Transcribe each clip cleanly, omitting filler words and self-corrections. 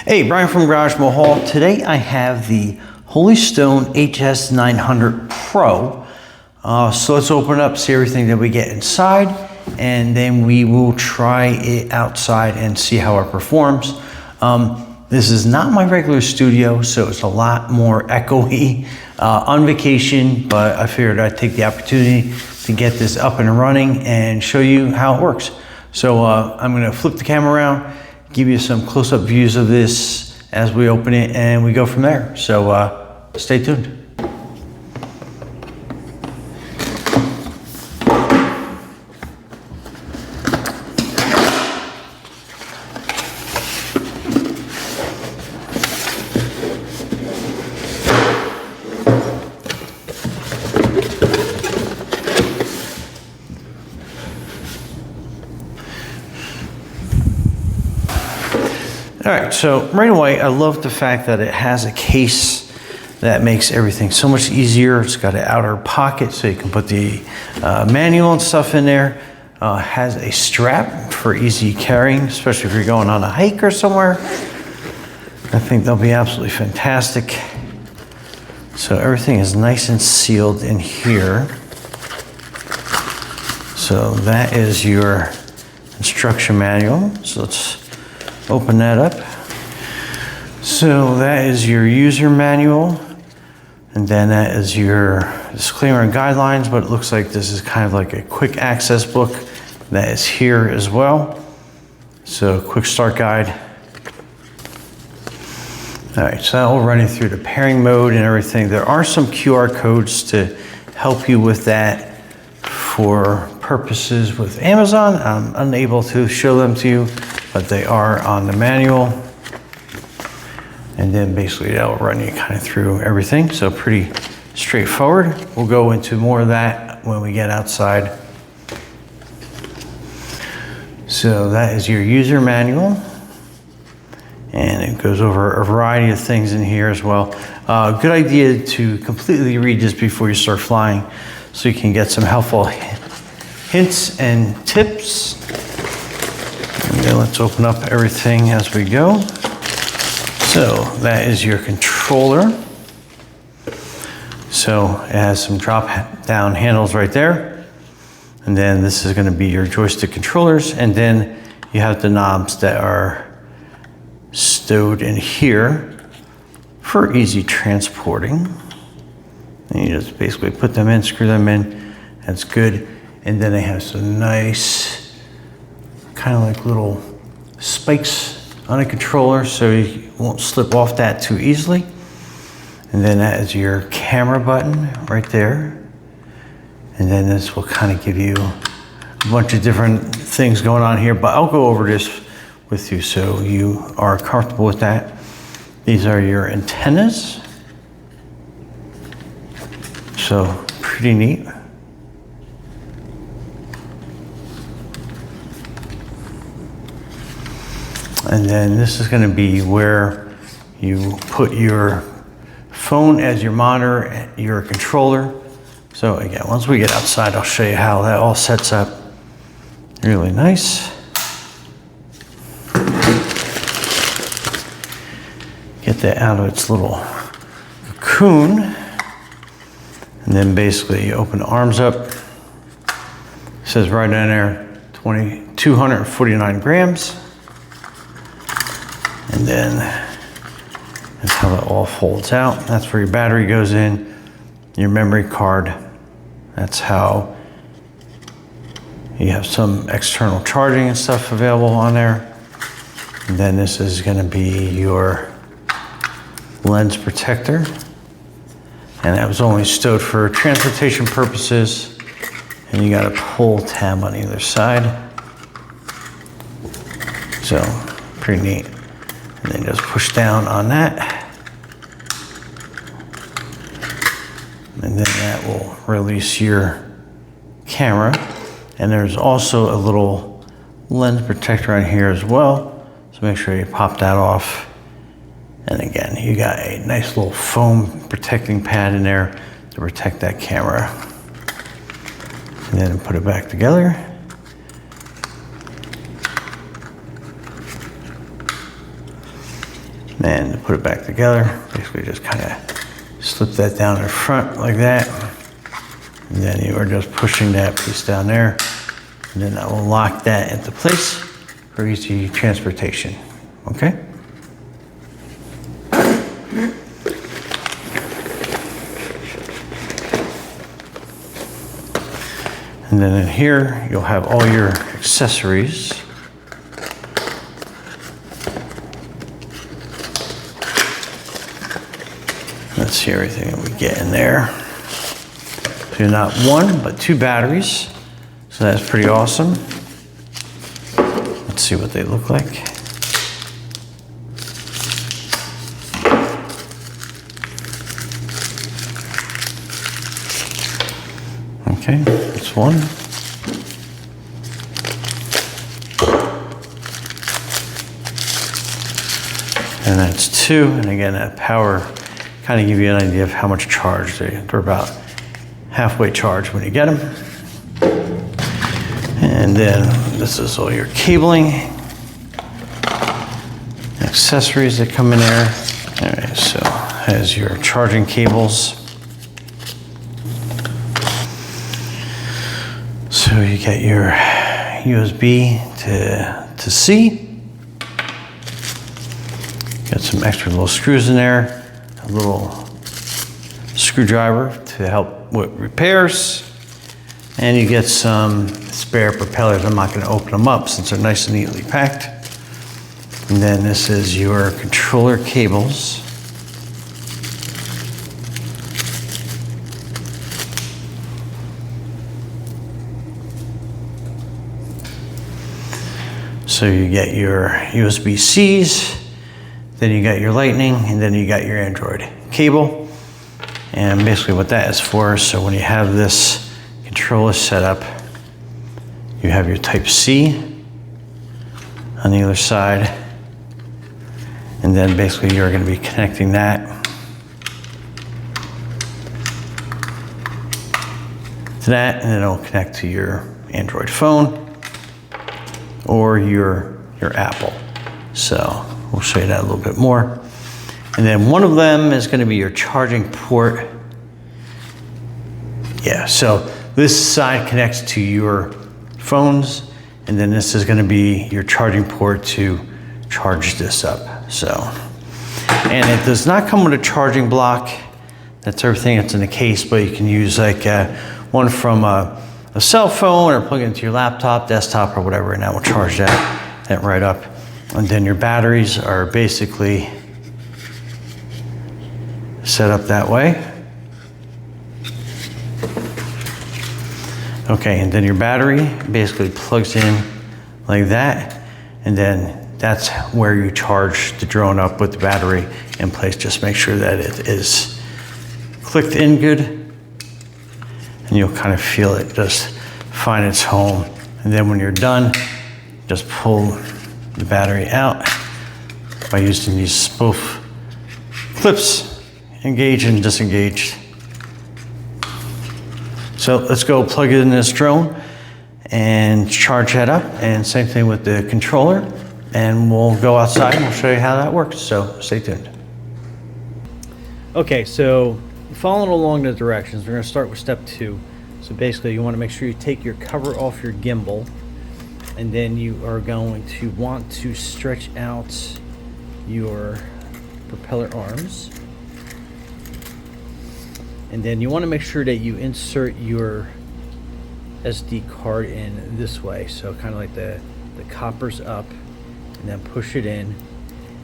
Hey, Brian from Garage Mahal. Today I have the Holy Stone HS900PRO. So let's open up, see everything that we get inside, and then we will try it outside and see how it performs. This is not my regular studio, so it's a lot more echoey on vacation, but I figured I'd take the opportunity to get this up and running and show you how it works. So I'm gonna flip the camera around, give you some close-up views of this as we open it, and we go from there. So stay tuned. All right, so right away, I love the fact that it has a case that makes everything so much easier. It's got an outer pocket so you can put the manual and stuff in there. Has a strap for easy carrying, especially if you're going on a hike or somewhere. I think they'll be absolutely fantastic. So everything is nice and sealed in here. So that is your instruction manual. So let's open that up. So that is your user manual, and then that is your disclaimer and guidelines, but it looks like this is kind of like a quick access book that is here as well. So quick start guide. All right, so that will run you through the pairing mode and everything. There are some QR codes to help you with that for purposes with Amazon. I'm unable to show them to you, but they are on the manual. And then basically that'll run you kind of through everything. So pretty straightforward. We'll go into more of that when we get outside. So that is your user manual. And it goes over a variety of things in here as well. Good idea to completely read this before you start flying so you can get some helpful hints and tips. And then let's open up everything as we go. So that is your controller. So it has some drop down handles right there. And then this is going to be your joystick controllers. And then you have the knobs that are stowed in here for easy transporting. And you just basically put them in, screw them in. That's good. And then they have some nice kind of like little spikes on a controller so you won't slip off that too easily. And then that is your camera button right there. And then this will kind of give you a bunch of different things going on here, but I'll go over this with you so you are comfortable with that. These are your antennas. So pretty neat. And then this is going to be where you put your phone as your monitor, your controller. So again, once we get outside, I'll show you how that all sets up. Really nice. Get that out of its little cocoon. And then basically you open the arms up. It says right down there, 249 grams. And then that's how that all folds out. That's where your battery goes in, your memory card. That's how you have some external charging and stuff available on there. And then this is going to be your lens protector. And that was only stowed for transportation purposes. And you got a pull tab on the other side. So pretty neat. And then just push down on that. And then that will release your camera. And there's also a little lens protector on here as well. So make sure you pop that off. And again, you got a nice little foam protecting pad in there to protect that camera. And then put it back together. And to put it back together, basically just kind of slip that down in front like that. And then you are just pushing that piece down there. And then that will lock that into place for easy transportation, okay? And then in here, you'll have all your accessories. Let's see everything that we get in there. So not one, but 2 batteries. So that's pretty awesome. Let's see what they look like. Okay, that's one. And that's 2. And again, that power kind of give you an idea of how much charge they're about halfway charged when you get them. And then this is all your cabling, accessories that come in there. All right, so has your charging cables. So you get your USB to C. Got some extra little screws in there, a little screwdriver to help with repairs. And you get some spare propellers. I'm not going to open them up since they're nice and neatly packed. And then this is your controller cables. So you get your USB-Cs, then you got your Lightning, and then you got your Android cable. And basically what that is for, so when you have this controller set up, you have your Type-C on the other side, and then basically you're going to be connecting that to that, and then it'll connect to your Android phone or your Apple. So we'll show you that a little bit more. And then one of them is going to be your charging port. Yeah, so this side connects to your phones, and then this is going to be your charging port to charge this up. So, and it does not come with a charging block. That's everything that's in the case, but you can use like one from a cell phone or plug it into your laptop, desktop, or whatever, and that will charge that right up. And then your batteries are basically set up that way. Okay, and then your battery basically plugs in like that, and then that's where you charge the drone up with the battery in place. Just make sure that it is clicked in good, and you'll kind of feel it just find its home. And then when you're done, just pull the battery out by using these both clips, engage and disengaged. So let's go plug it in this drone and charge that up, and same thing with the controller, and we'll go outside and we'll show you how that works, so stay tuned. Okay, so following along the directions, we're going to start with step 2. So basically you want to make sure you take your cover off your gimbal, and then you are going to want to stretch out your propeller arms. And then you want to make sure that you insert your SD card in this way. So kind of like the copper's up, and then push it in.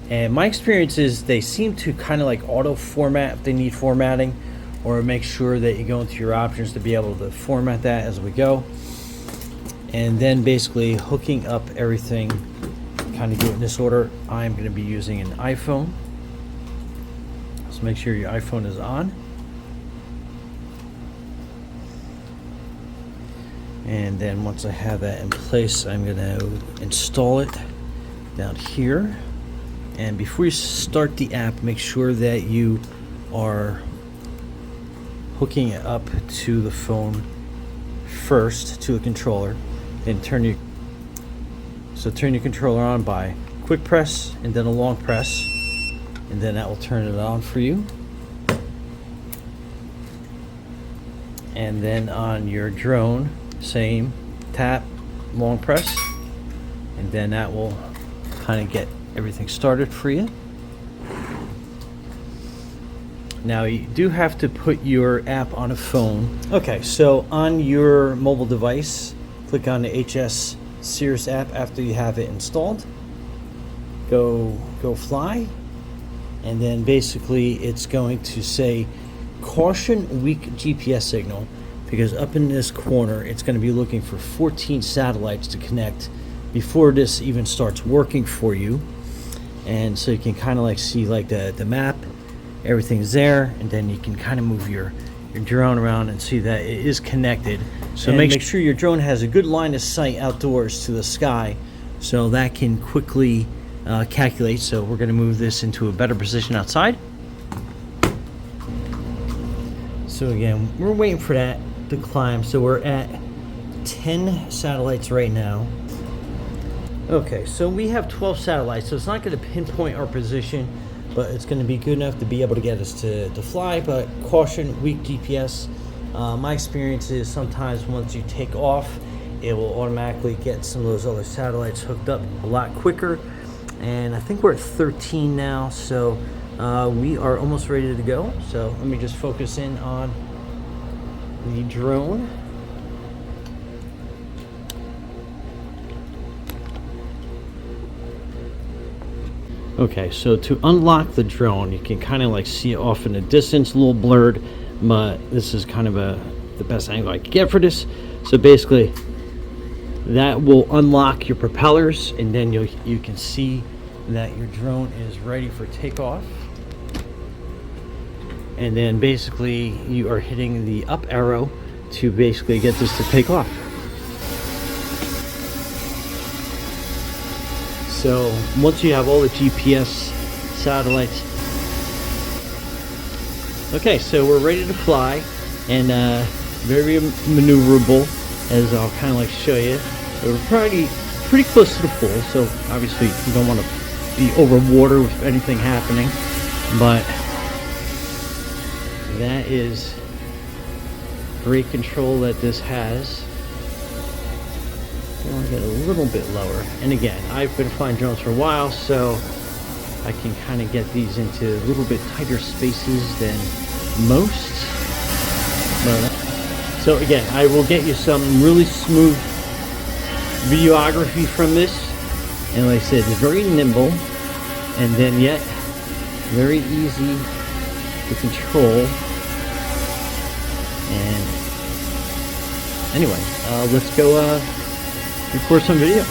And my experience is they seem to kind of like auto format if they need formatting, or make sure that you go into your options to be able to format that as we go. And then basically hooking up everything, kind of do it in this order. I'm going to be using an iPhone. So make sure your iPhone is on. And then once I have that in place, I'm going to install it down here. And before you start the app, make sure that you are hooking it up to the phone first, to the controller. Then turn your controller on by quick press and then a long press. and then that will turn it on for you. And then on your drone, same, tap, long press, and then that will kind of get everything started for you. Now you do have to put your app on a phone. Okay, so on your mobile device, click on the HS Series app after you have it installed. Go fly, and then basically it's going to say caution weak GPS signal, because up in this corner it's going to be looking for 14 satellites to connect before this even starts working for you. And so you can kind of like see like the map, everything's there, and then you can kind of move your drone around and see that it is connected. So make sure your drone has a good line of sight outdoors to the sky, so that can quickly calculate. So we're going to move this into a better position outside. So again, we're waiting for that to climb. So we're at 10 satellites right now. Okay, so we have 12 satellites, so it's not going to pinpoint our position, but it's going to be good enough to be able to get us to fly. But caution, weak GPS. My experience is sometimes once you take off, it will automatically get some of those other satellites hooked up a lot quicker. And I think we're at 13 now, so we are almost ready to go. So let me just focus in on the drone. Okay, so to unlock the drone, you can kind of like see it off in the distance, a little blurred, but this is kind of the best angle I could get for this. So basically, that will unlock your propellers, and then you can see that your drone is ready for takeoff. And then basically you are hitting the up arrow to basically get this to take off. So once you have all the GPS satellites, okay, so we're ready to fly, and very maneuverable, as I'll kind of like show you. We're pretty close to the pool, so obviously you don't want to be over water with anything happening, but that is great control that this has. I want to get a little bit lower, and again, I've been flying drones for a while, so I can kind of get these into a little bit tighter spaces than most. But, so again, I will get you some really smooth videography from this, and like I said, it's very nimble, and then yet very easy to control. And anyway, let's go record some video.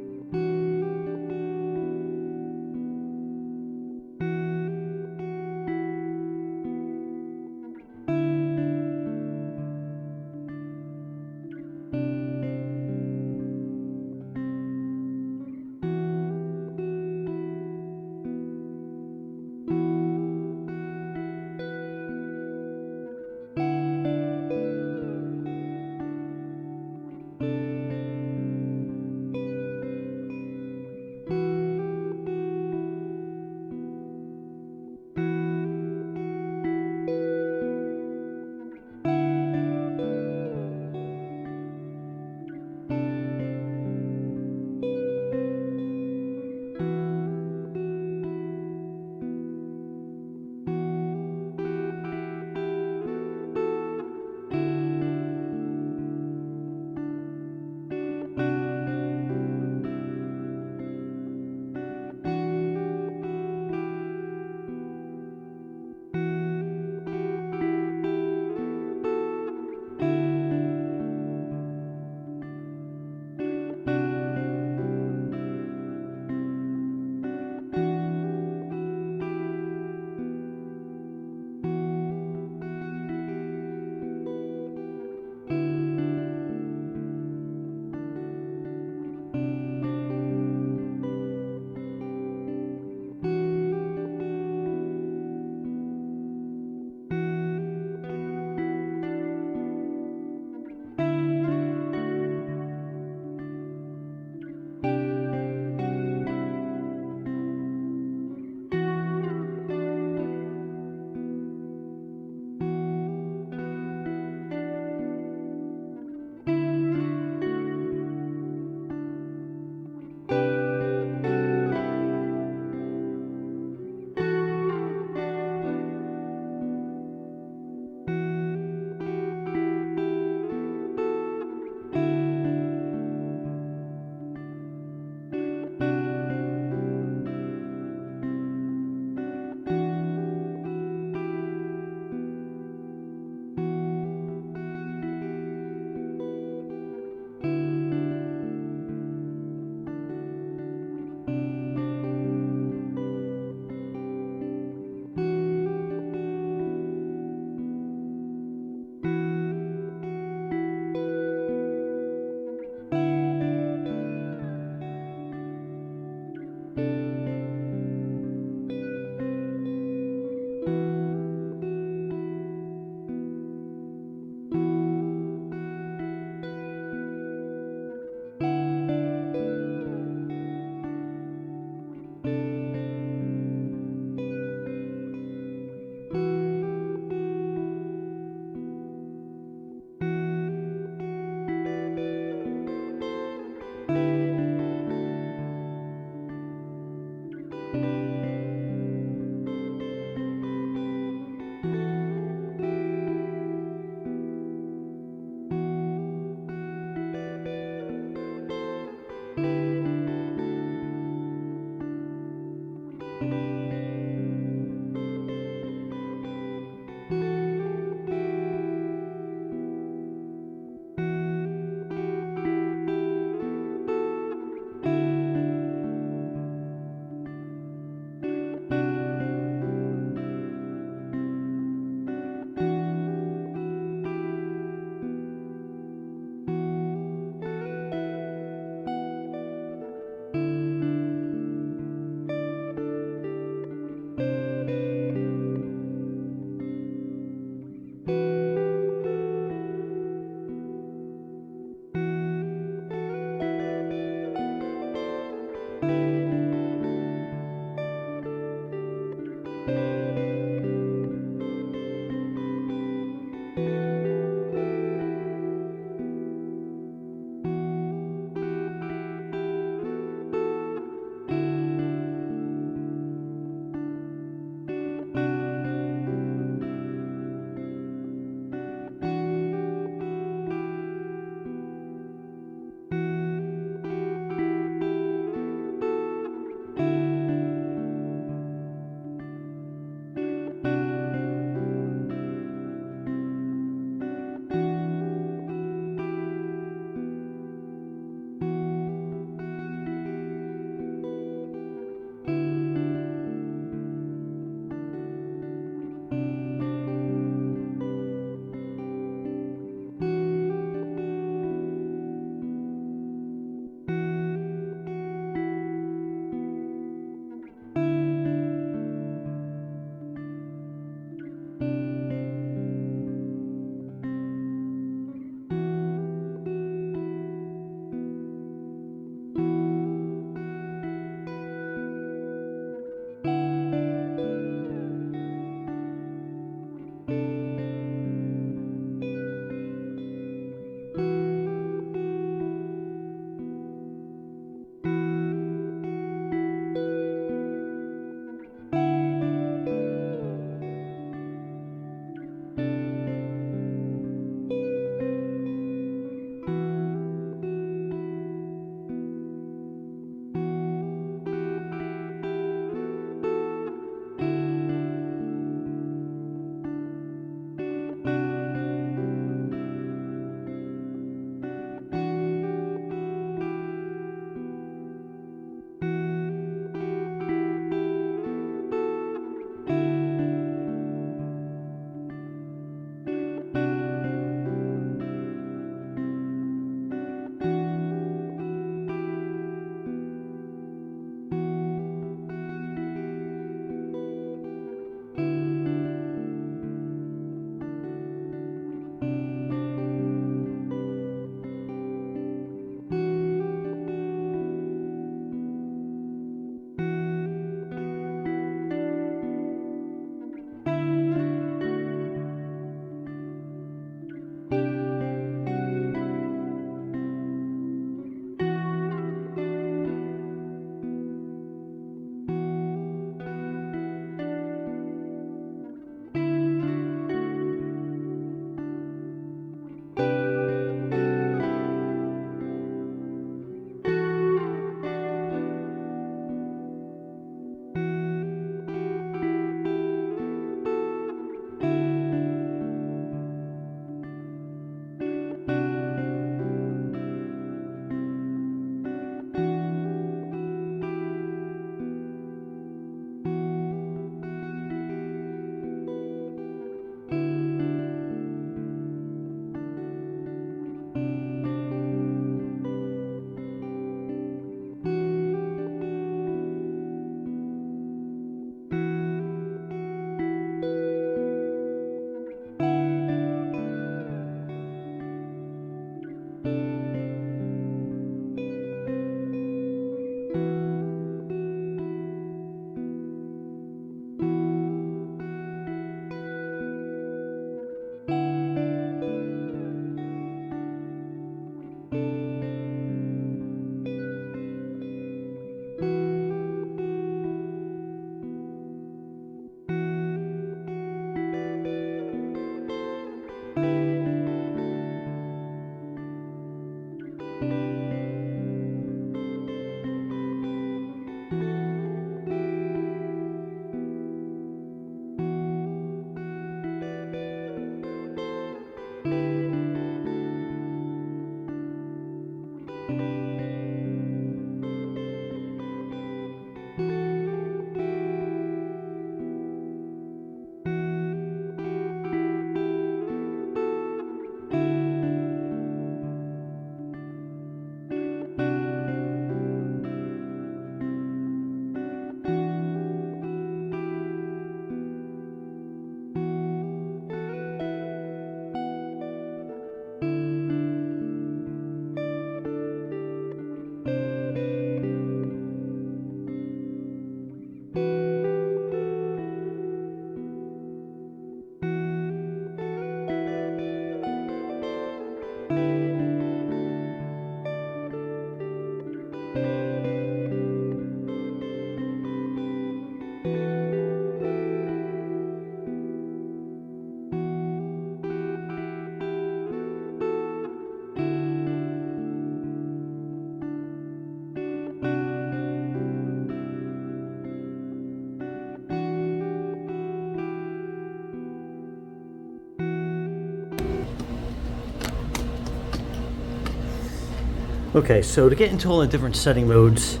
Okay, so to get into all the different setting modes,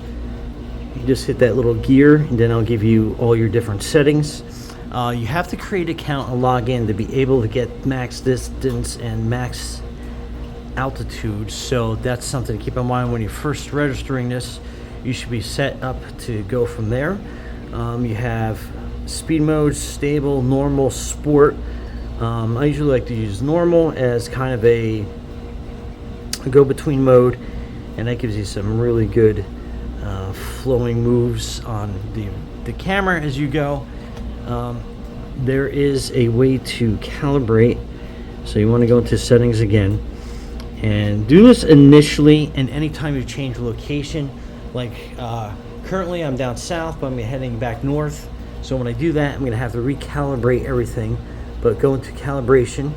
you just hit that little gear, and then I'll give you all your different settings. You have to create an account and log in to be able to get max distance and max altitude, so that's something to keep in mind when you're first registering this. You should be set up to go from there. You have speed modes, stable, normal, sport. I usually like to use normal as kind of a go-between mode, and that gives you some really good flowing moves on the camera as you go. There is a way to calibrate, so you want to go into settings again and do this initially, and anytime you change location, like currently I'm down south, but I'm heading back north, so when I do that I'm going to have to recalibrate everything. But go into calibration,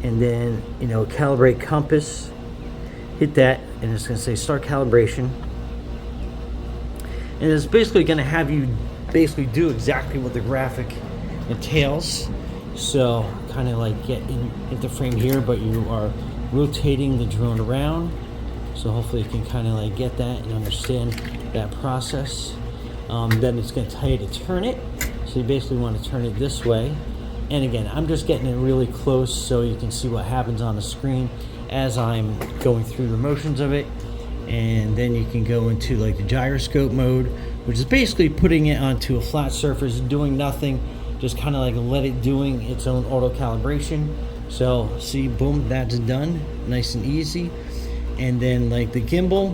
and then calibrate compass, hit that, and it's going to say start calibration, and it's basically going to have you basically do exactly what the graphic entails. So kind of like get into frame here, but you are rotating the drone around, so hopefully you can kind of like get that and understand that process. Then it's going to tell you to turn it, so you basically want to turn it this way. And again, I'm just getting it really close so you can see what happens on the screen as I'm going through the motions of it. And then you can go into like the gyroscope mode, which is basically putting it onto a flat surface, doing nothing, just kind of like let it doing its own auto calibration. So see, boom, that's done, nice and easy. And then like the gimbal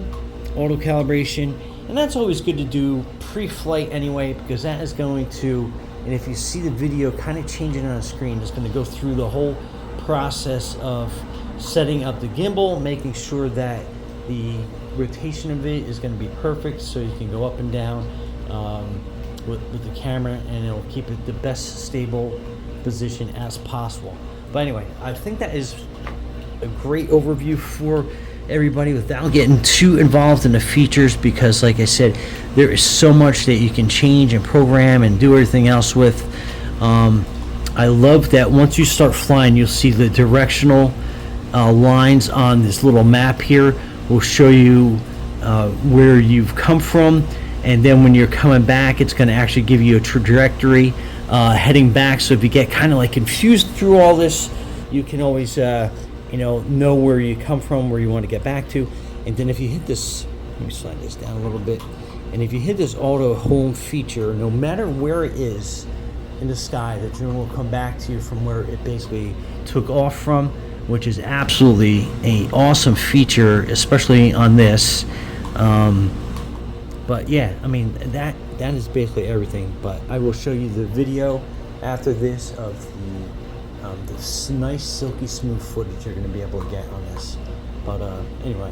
auto calibration, and that's always good to do pre-flight anyway, because that is going to, and if you see the video kind of changing on the screen, it's going to go through the whole process of setting up the gimbal, making sure that the rotation of it is going to be perfect, so you can go up and down with the camera, and it'll keep it the best stable position as possible. But anyway, I think that is a great overview for everybody without getting too involved in the features, because like I said, there is so much that you can change and program and do everything else with. I love that once you start flying, you'll see the directional lines on this little map here will show you where you've come from, and then when you're coming back, it's going to actually give you a trajectory heading back. So if you get kind of like confused through all this, you can always know where you come from, where you want to get back to. And then if you hit this, let me slide this down a little bit, and if you hit this auto home feature, no matter where it is in the sky, the drone will come back to you from where it basically took off from, which is absolutely an awesome feature, especially on this. But yeah, I mean, that is basically everything. But I will show you the video after this of this nice silky smooth footage you're going to be able to get on this. But anyway,